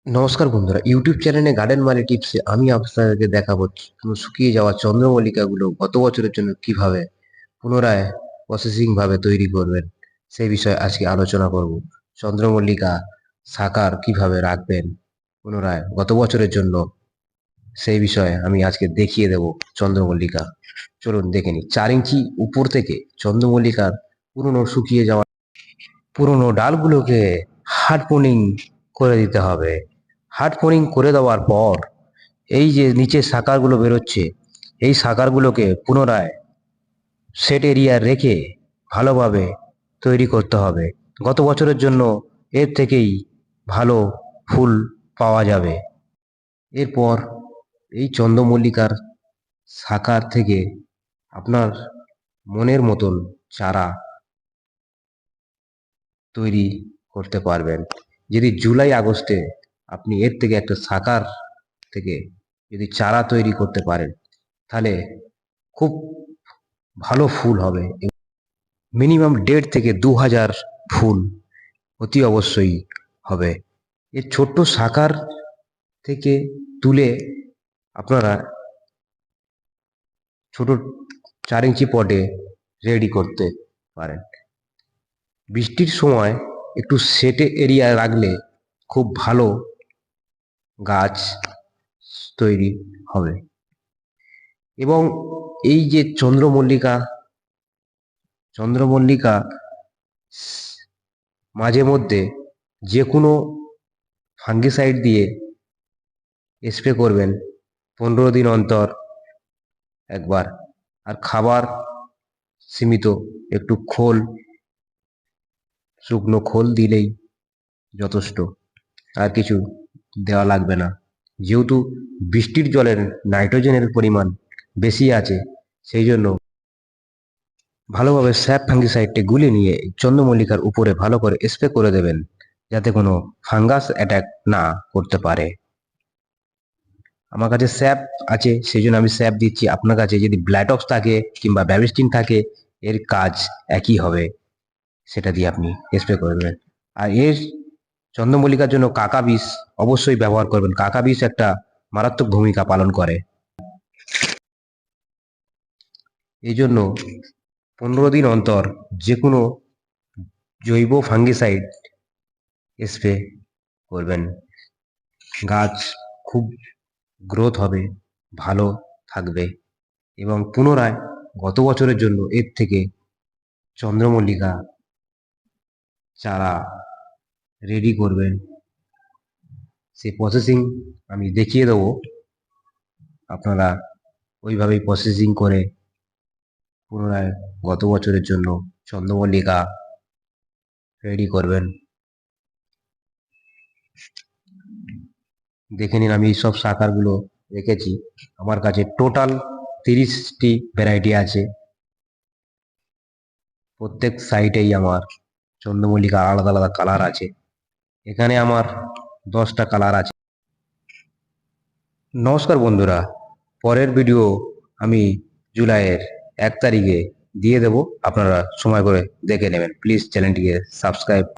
নমস্কার বন্ধুরা, ইউটিউব চ্যানেলে গার্ডেন মালি টিপসে আমি আপনাদেরকে দেখাবো শুকিয়ে যাওয়া চন্দ্রমল্লিকাগুলো গত বছরের জন্য কিভাবে পুনরায় প্রসেসিং ভাবে তৈরি করবেন সেই বিষয়ে আজকে আলোচনা করব। চন্দ্রমল্লিকা সাকার কিভাবে রাখবেন পুনরায় গত বছরের জন্য সেই বিষয়ে আমি আজকে দেখিয়ে দেব। চন্দ্রমল্লিকা চলুন দেখে নিই। 4 ইঞ্চি উপর থেকে চন্দ্রমল্লিকার পুরনো ডালগুলোকে হার্ড প্রুনিং করে দিতে হবে। হার্ড প্রুনিং করে দেওয়ার পর এই যে নিচে শাখাগুলো বেরোচ্ছে, এই শাখাগুলোকে পুনরায় সেট এরিয়া রেখে ভালোভাবে তৈরি করতে হবে। গত বছরের জন্য এর থেকেই ভালো ফুল পাওয়া যাবে। এরপর এই চন্দ্রমল্লিকার শাখার থেকে আপনার মনের মতন চারা তৈরি করতে পারবেন। যদি জুলাই আগস্টে আপনি এর থেকে একটা শাখার থেকে যদি চারা তৈরি করতে পারেন, তাহলে খুব ভালো ফুল হবে। মিনিমাম 1.5 থেকে 2,000 ফুল অতি অবশ্যই হবে। এই ছোট্ট শাখার থেকে তুলে আপনারা ছোট 4 ইঞ্চি পটে রেডি করতে পারেন। বৃষ্টির সময় একটু সেটে এরিয়া রাখলে খুব ভালো গাছ তৈরি হবে। এবং এই যে চন্দ্রমল্লিকা মাঝে মধ্যে যে কোনো ফাঙ্গিসাইড দিয়ে স্প্রে করবেন 15 দিন অন্তর একবার। আর খাবার সীমিত, একটু শুকনো খোল দিলেই যথেষ্ট, আর কিছু দেওয়া লাগবে না। যেহেতু বৃষ্টির জলের নাইট্রোজেনের পরিমাণ বেশি আছে, সেই জন্য ভালোভাবে স্যাপ ফাঙ্গিসাইডটি গুলিয়ে নিয়ে চন্দ্রমল্লিকার উপরে ভালো করে স্প্রে করে দেবেন, যাতে কোনো ফাঙ্গাস অ্যাটাক না করতে পারে। আমার কাছে স্যাপ আছে, সেই জন্য আমি স্যাপ দিচ্ছি। আপনার কাছে যদি ব্ল্যাটক্স থাকে কিংবা ব্যাবিস্টিন থাকে, এর কাজ একই হবে, সেটা দিয়ে আপনি স্প্রে করবেন। আর এর চন্দ্রমল্লিকার জন্য কাকা বিষ অবশ্যই ব্যবহার করবেন। কাকা বিষ একটা মারাত্মক ভূমিকা পালন করে। এই জন্য 15 দিন অন্তর যে কোনো জৈব ফাঙ্গিসাইড স্প্রে করবেন। গাছ খুব গ্রোথ হবে, ভালো থাকবে। এবং পুনরায় গত বছরের জন্য এর থেকে চন্দ্রমল্লিকা চারা রেডি করবেন। সেই প্রসেসিং আমি দেখিয়ে দেবো, আপনারা ওইভাবেই প্রসেসিং করে পুনরায় গত বছরের জন্য চন্দ্রমল্লিকা রেডি করবেন। দেখে নিন, আমি সব শাখাগুলো রেখেছি। আমার কাছে টোটাল 30টি ভ্যারাইটি আছে। প্রত্যেক সাইটেই আমার চন্দ্রমল্লিকা আলাদা আলাদা কালার আছে। এখানে আমার 10টা কালার আছে। নমস্কার বন্ধুরা, পরের ভিডিও আমি জুলাইয়ের 1 তারিখে দিয়ে দেব। আপনারা সময় করে দেখে নেবেন। প্লিজ চ্যানেলটিকে সাবস্ক্রাইব